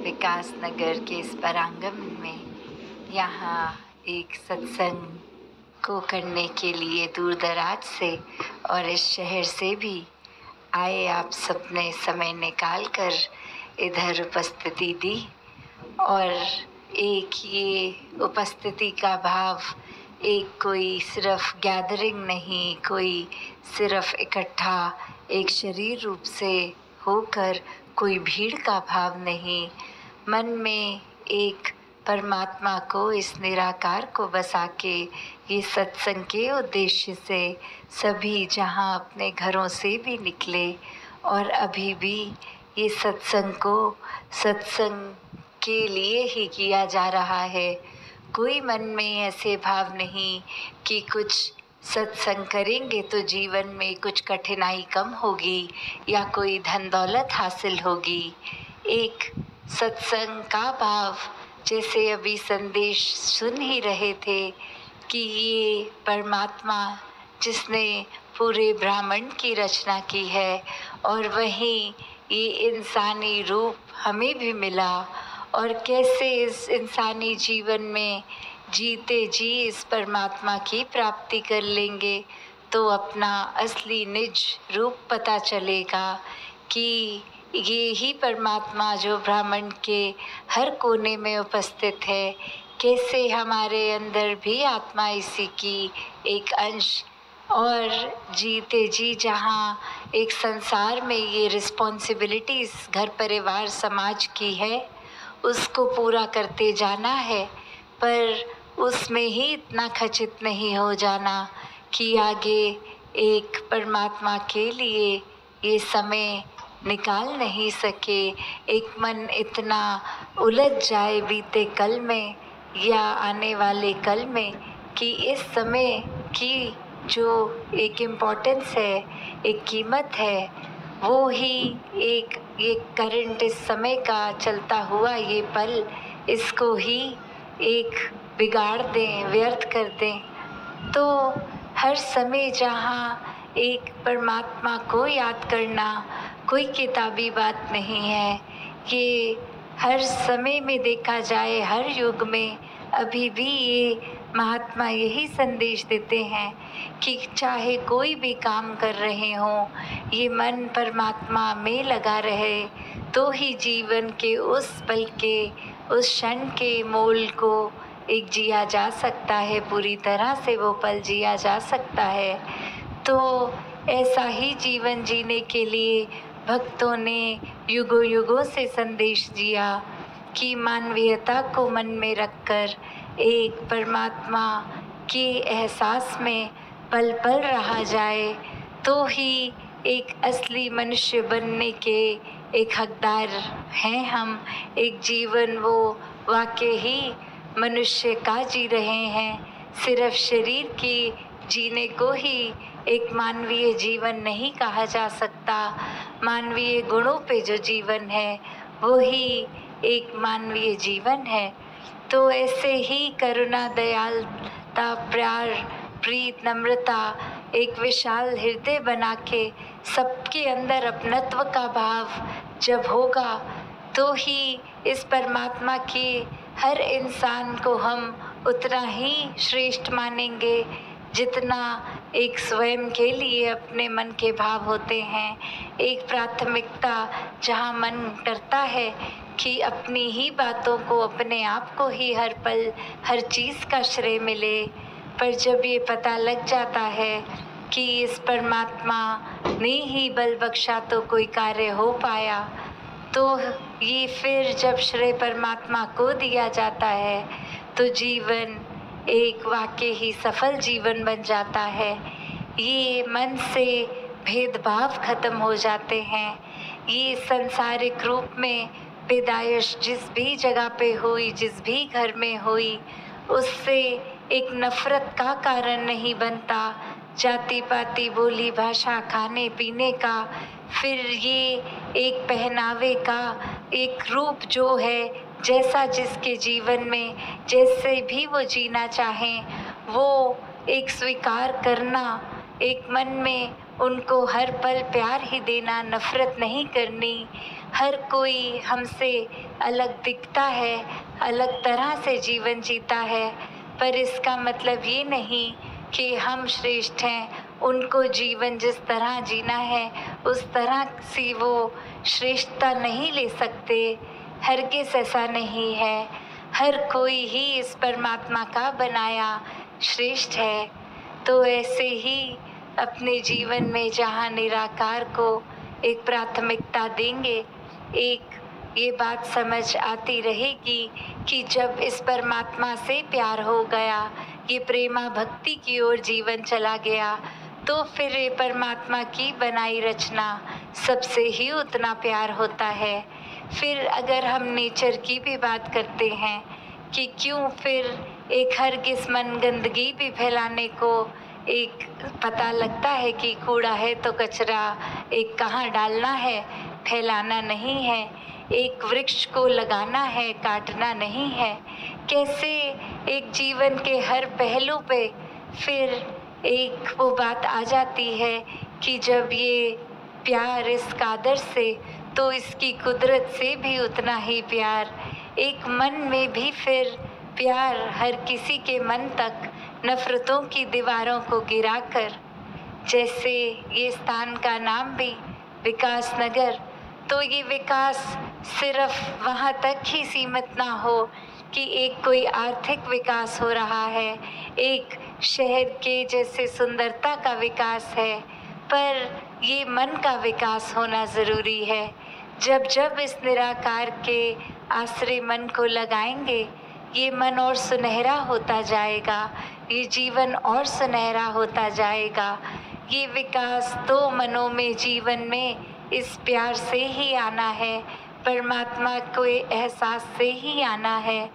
विकास नगर के इस परांगण में यहाँ एक सत्संग को करने के लिए दूर दराज से और इस शहर से भी आए आप सबने समय निकाल कर इधर उपस्थिति दी। और एक ये उपस्थिति का भाव एक कोई सिर्फ गैदरिंग नहीं, कोई सिर्फ इकट्ठा एक शरीर रूप से होकर कोई भीड़ का भाव नहीं, मन में एक परमात्मा को, इस निराकार को बसा के ये सत्संग के उद्देश्य से सभी जहाँ अपने घरों से भी निकले और अभी भी ये सत्संग को सत्संग के लिए ही किया जा रहा है। कोई मन में ऐसे भाव नहीं कि कुछ सत्संग करेंगे तो जीवन में कुछ कठिनाई कम होगी या कोई धन दौलत हासिल होगी। एक सत्संग का भाव, जैसे अभी संदेश सुन ही रहे थे कि ये परमात्मा जिसने पूरे ब्रह्मांड की रचना की है और वहीं ये इंसानी रूप हमें भी मिला, और कैसे इस इंसानी जीवन में जीते जी इस परमात्मा की प्राप्ति कर लेंगे तो अपना असली निज रूप पता चलेगा कि ये ही परमात्मा जो ब्रह्मांड के हर कोने में उपस्थित है, कैसे हमारे अंदर भी आत्मा इसी की एक अंश, और जीते जी जहाँ एक संसार में ये रिस्पॉन्सिबिलिटीज़ घर परिवार समाज की है उसको पूरा करते जाना है, पर उसमें ही इतना खचित नहीं हो जाना कि आगे एक परमात्मा के लिए ये समय निकाल नहीं सके। एक मन इतना उलझ जाए बीते कल में या आने वाले कल में कि इस समय की जो एक इम्पोर्टेंस है, एक कीमत है, वो ही एक ये करंट इस समय का चलता हुआ ये पल, इसको ही एक बिगाड़ दें, व्यर्थ कर दें। तो हर समय जहाँ एक परमात्मा को याद करना कोई किताबी बात नहीं है, ये हर समय में देखा जाए, हर युग में अभी भी ये महात्मा यही संदेश देते हैं कि चाहे कोई भी काम कर रहे हों, ये मन परमात्मा में लगा रहे तो ही जीवन के उस पल के, उस क्षण के मोल को एक जिया जा सकता है, पूरी तरह से वो पल जिया जा सकता है। तो ऐसा ही जीवन जीने के लिए भक्तों ने युगों युगों से संदेश दिया कि मानवीयता को मन में रखकर एक परमात्मा के एहसास में पल पल रहा जाए तो ही एक असली मनुष्य बनने के एक हकदार हैं हम। एक जीवन वो वाकई ही मनुष्य का जी रहे हैं, सिर्फ शरीर की जीने को ही एक मानवीय जीवन नहीं कहा जा सकता। मानवीय गुणों पे जो जीवन है वो ही एक मानवीय जीवन है। तो ऐसे ही करुणा, दयालुता, प्यार, प्रीत, नम्रता, एक विशाल हृदय बना के सबके अंदर अपनत्व का भाव जब होगा तो ही इस परमात्मा के हर इंसान को हम उतना ही श्रेष्ठ मानेंगे जितना एक स्वयं के लिए अपने मन के भाव होते हैं। एक प्राथमिकता जहाँ मन करता है कि अपनी ही बातों को, अपने आप को ही हर पल हर चीज़ का श्रेय मिले, पर जब ये पता लग जाता है कि इस परमात्मा ने ही बल बख्शा तो कोई कार्य हो पाया, तो ये फिर जब श्रेय परमात्मा को दिया जाता है तो जीवन एक वाकई ही सफल जीवन बन जाता है। ये मन से भेदभाव खत्म हो जाते हैं। ये सांसारिक रूप में पैदाइश जिस भी जगह पे हुई, जिस भी घर में हुई, उससे एक नफ़रत का कारण नहीं बनता। जाति पाति, बोली भाषा, खाने पीने का, फिर ये एक पहनावे का एक रूप जो है, जैसा जिसके जीवन में जैसे भी वो जीना चाहें वो एक स्वीकार करना, एक मन में उनको हर पल प्यार ही देना, नफ़रत नहीं करनी। हर कोई हमसे अलग दिखता है, अलग तरह से जीवन जीता है, पर इसका मतलब ये नहीं कि हम श्रेष्ठ हैं। उनको जीवन जिस तरह जीना है उस तरह से वो श्रेष्ठता नहीं ले सकते। हरगिज़ ऐसा नहीं है। हर कोई ही इस परमात्मा का बनाया श्रेष्ठ है। तो ऐसे ही अपने जीवन में जहाँ निराकार को एक प्राथमिकता देंगे, एक ये बात समझ आती रहेगी कि जब इस परमात्मा से प्यार हो गया, ये प्रेमा भक्ति की ओर जीवन चला गया, तो फिर ये परमात्मा की बनाई रचना सबसे ही उतना प्यार होता है। फिर अगर हम नेचर की भी बात करते हैं कि क्यों फिर एक हरगिज़ मन गंदगी भी फैलाने को एक पता लगता है कि कूड़ा है तो कचरा एक कहाँ डालना है, फैलाना नहीं है। एक वृक्ष को लगाना है, काटना नहीं है। कैसे एक जीवन के हर पहलू पे फिर एक वो बात आ जाती है कि जब ये प्यार इस कादर से, तो इसकी कुदरत से भी उतना ही प्यार। एक मन में भी फिर प्यार हर किसी के मन तक नफ़रतों की दीवारों को गिराकर, जैसे ये स्थान का नाम भी विकास नगर, तो ये विकास सिर्फ वहाँ तक ही सीमित ना हो कि एक कोई आर्थिक विकास हो रहा है, एक शहर के जैसे सुंदरता का विकास है, पर ये मन का विकास होना ज़रूरी है। जब जब इस निराकार के आश्रय मन को लगाएंगे, ये मन और सुनहरा होता जाएगा, ये जीवन और सुनहरा होता जाएगा। ये विकास तो मनों में, जीवन में इस प्यार से ही आना है, परमात्मा को एहसास से ही आना है।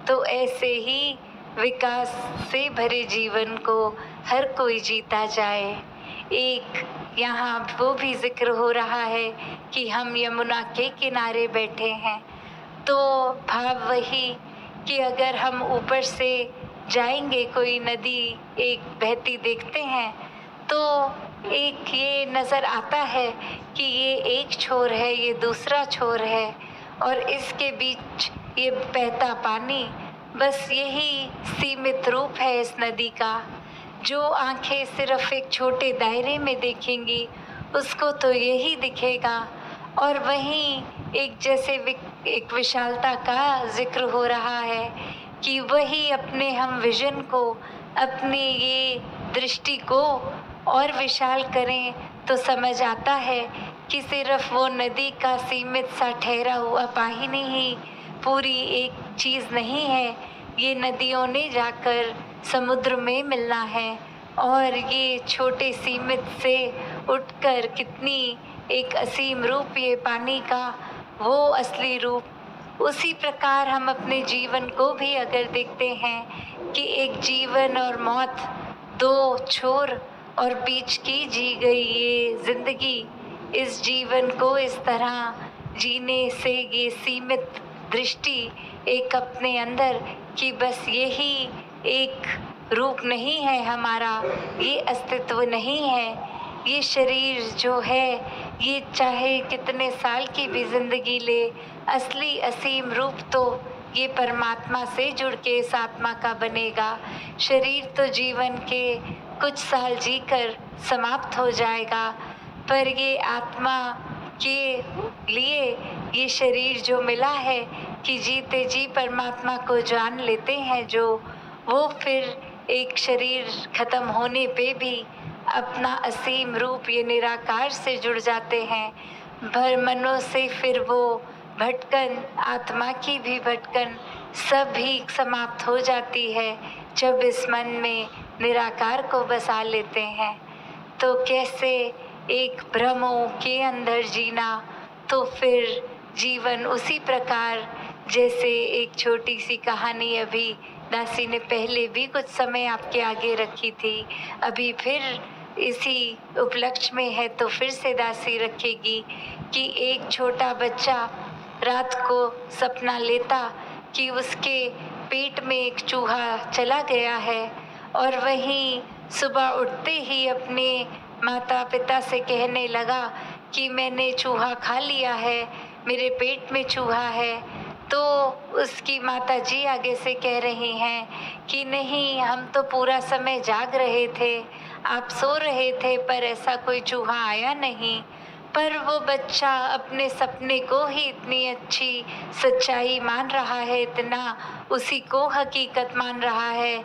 तो ऐसे ही विकास से भरे जीवन को हर कोई जीता जाए। एक यहाँ वो भी जिक्र हो रहा है कि हम यमुना के किनारे बैठे हैं, तो भाव वही कि अगर हम ऊपर से जाएंगे, कोई नदी एक बहती देखते हैं, तो एक ये नज़र आता है कि ये एक छोर है, ये दूसरा छोर है, और इसके बीच ये बहता पानी, बस यही सीमित रूप है इस नदी का। जो आंखें सिर्फ एक छोटे दायरे में देखेंगी उसको तो यही दिखेगा, और वहीं एक जैसे एक विशालता का जिक्र हो रहा है कि वही अपने हम विजन को, अपनी ये दृष्टि को और विशाल करें तो समझ आता है कि सिर्फ वो नदी का सीमित सा ठहरा हुआ पानी ही पूरी एक चीज़ नहीं है। ये नदियों ने जाकर समुद्र में मिलना है, और ये छोटे सीमित से उठकर कितनी एक असीम रूप ये पानी का, वो असली रूप। उसी प्रकार हम अपने जीवन को भी अगर देखते हैं कि एक जीवन और मौत, दो छोर और बीच की जी गई ये ज़िंदगी, इस जीवन को इस तरह जीने से ये सीमित दृष्टि एक अपने अंदर कि बस यही एक रूप नहीं है हमारा, ये अस्तित्व नहीं है। ये शरीर जो है ये चाहे कितने साल की भी ज़िंदगी ले, असली असीम रूप तो ये परमात्मा से जुड़ के इस आत्मा का बनेगा। शरीर तो जीवन के कुछ साल जीकर समाप्त हो जाएगा, पर ये आत्मा के लिए ये शरीर जो मिला है कि जीते जी परमात्मा को जान लेते हैं जो, वो फिर एक शरीर ख़त्म होने पे भी अपना असीम रूप ये निराकार से जुड़ जाते हैं। भर मनों से फिर वो भटकन, आत्मा की भी भटकन सब ही समाप्त हो जाती है जब इस मन में निराकार को बसा लेते हैं। तो कैसे एक भ्रमों के अंदर जीना, तो फिर जीवन उसी प्रकार जैसे एक छोटी सी कहानी अभी दासी ने पहले भी कुछ समय आपके आगे रखी थी, अभी फिर इसी उपलक्ष्य में है तो फिर से दासी रखेगी कि एक छोटा बच्चा रात को सपना लेता कि उसके पेट में एक चूहा चला गया है, और वहीं सुबह उठते ही अपने माता पिता से कहने लगा कि मैंने चूहा खा लिया है, मेरे पेट में चूहा है, तो उसकी माता जी आगे से कह रही हैं कि नहीं, हम तो पूरा समय जाग रहे थे, आप सो रहे थे, पर ऐसा कोई चूहा आया नहीं। पर वो बच्चा अपने सपने को ही इतनी अच्छी सच्चाई मान रहा है, इतना उसी को हकीकत मान रहा है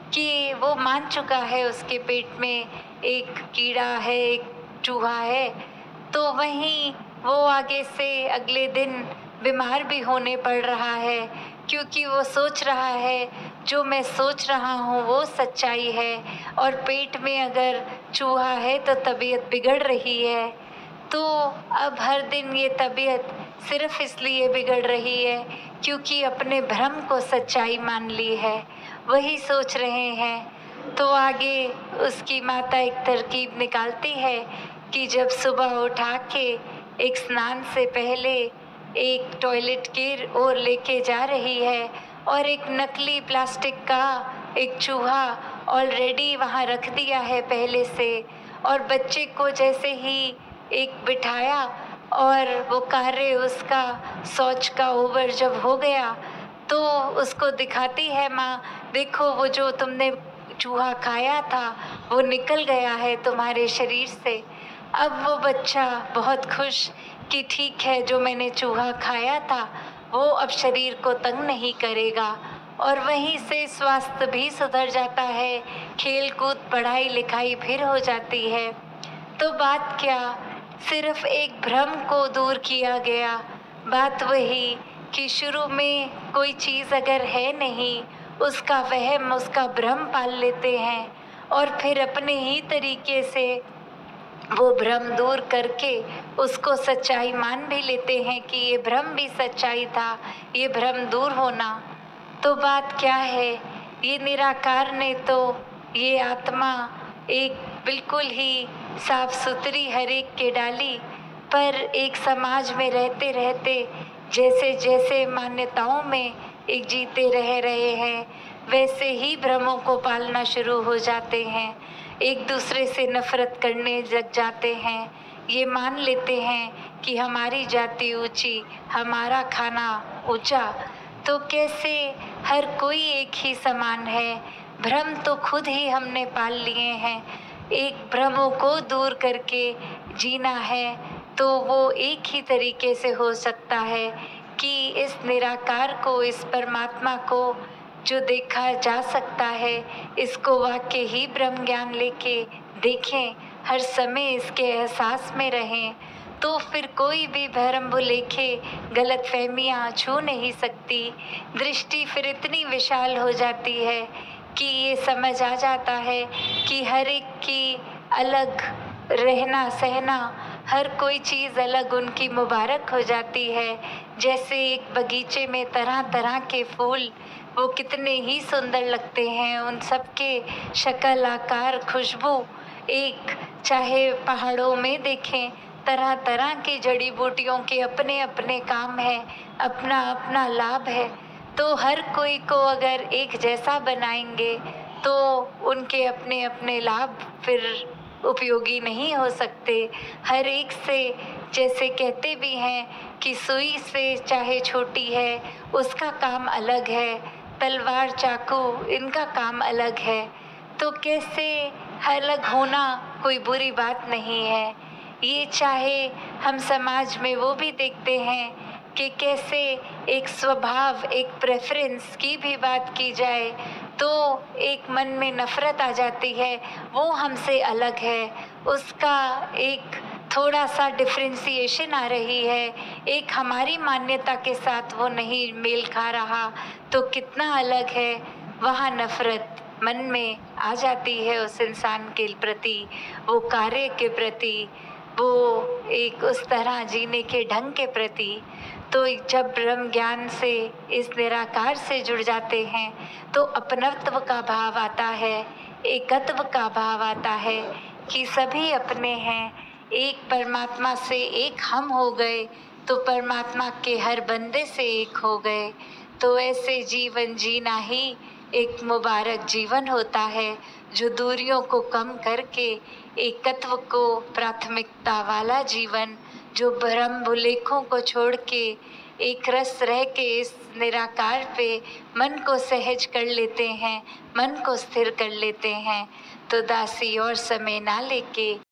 कि वो मान चुका है उसके पेट में एक कीड़ा है, एक चूहा है। तो वहीं वो आगे से अगले दिन बीमार भी होने पड़ रहा है, क्योंकि वो सोच रहा है जो मैं सोच रहा हूँ वो सच्चाई है, और पेट में अगर चूहा है तो तबीयत बिगड़ रही है। तो अब हर दिन ये तबीयत सिर्फ इसलिए बिगड़ रही है क्योंकि अपने भ्रम को सच्चाई मान ली है, वही सोच रहे हैं। तो आगे उसकी माता एक तरकीब निकालती है कि जब सुबह उठा के एक स्नान से पहले एक टॉयलेट की ओर लेके जा रही है और एक नकली प्लास्टिक का एक चूहा ऑलरेडी वहाँ रख दिया है पहले से, और बच्चे को जैसे ही एक बिठाया और वो कार्य उसका शौच का ओवर जब हो गया तो उसको दिखाती है माँ, देखो वो जो तुमने चूहा खाया था वो निकल गया है तुम्हारे शरीर से। अब वो बच्चा बहुत खुश कि ठीक है, जो मैंने चूहा खाया था वो अब शरीर को तंग नहीं करेगा, और वहीं से स्वास्थ्य भी सुधर जाता है, खेल कूद पढ़ाई लिखाई फिर हो जाती है। तो बात क्या, सिर्फ एक भ्रम को दूर किया गया। बात वही कि शुरू में कोई चीज़ अगर है नहीं, उसका वहम, उसका भ्रम पाल लेते हैं, और फिर अपने ही तरीके से वो भ्रम दूर करके उसको सच्चाई मान भी लेते हैं कि ये भ्रम भी सच्चाई था, ये भ्रम दूर होना। तो बात क्या है, ये निराकार ने तो ये आत्मा एक बिल्कुल ही साफ सुथरी हर एक के डाली, पर एक समाज में रहते रहते जैसे जैसे मान्यताओं में एक जीते रह रहे हैं, वैसे ही भ्रमों को पालना शुरू हो जाते हैं, एक दूसरे से नफरत करने लग जाते हैं। ये मान लेते हैं कि हमारी जाति ऊंची, हमारा खाना ऊंचा, तो कैसे हर कोई एक ही समान है। भ्रम तो खुद ही हमने पाल लिए हैं। एक भ्रमों को दूर करके जीना है तो वो एक ही तरीके से हो सकता है कि इस निराकार को, इस परमात्मा को जो देखा जा सकता है, इसको वाकई ही ब्रह्म ज्ञान लेके देखें, हर समय इसके एहसास में रहें, तो फिर कोई भी भ्रम लेके गलत फहमियाँ छू नहीं सकती। दृष्टि फिर इतनी विशाल हो जाती है कि ये समझ आ जाता है कि हर एक की अलग रहना सहना, हर कोई चीज़ अलग उनकी मुबारक हो जाती है। जैसे एक बगीचे में तरह तरह के फूल, वो कितने ही सुंदर लगते हैं, उन सब के शक्ल आकार खुशबू, एक चाहे पहाड़ों में देखें, तरह तरह की जड़ी बूटियों के अपने अपने काम है, अपना अपना लाभ है। तो हर कोई को अगर एक जैसा बनाएंगे तो उनके अपने अपने लाभ फिर उपयोगी नहीं हो सकते। हर एक से, जैसे कहते भी हैं कि सुई से चाहे छोटी है उसका काम अलग है, तलवार चाकू इनका काम अलग है, तो कैसे अलग होना कोई बुरी बात नहीं है। ये चाहे हम समाज में वो भी देखते हैं कि कैसे एक स्वभाव, एक प्रेफरेंस की भी बात की जाए तो एक मन में नफ़रत आ जाती है, वो हमसे अलग है, उसका एक थोड़ा सा डिफ्रेंसिएशन आ रही है, एक हमारी मान्यता के साथ वो नहीं मेल खा रहा, तो कितना अलग है, वहाँ नफ़रत मन में आ जाती है उस इंसान के प्रति, वो कार्य के प्रति, वो एक उस तरह जीने के ढंग के प्रति। तो जब ब्रह्म ज्ञान से, इस निराकार से जुड़ जाते हैं तो अपनत्व का भाव आता है, एकत्व का भाव आता है कि सभी अपने हैं, एक परमात्मा से एक हम हो गए तो परमात्मा के हर बंदे से एक हो गए। तो ऐसे जीवन जीना ही एक मुबारक जीवन होता है जो दूरियों को कम करके एकत्व को प्राथमिकता वाला जीवन, जो भ्रम भुलेखों को छोड़ के एक रस रह के इस निराकार पे मन को सहज कर लेते हैं, मन को स्थिर कर लेते हैं। तो दासी और समय ना लेके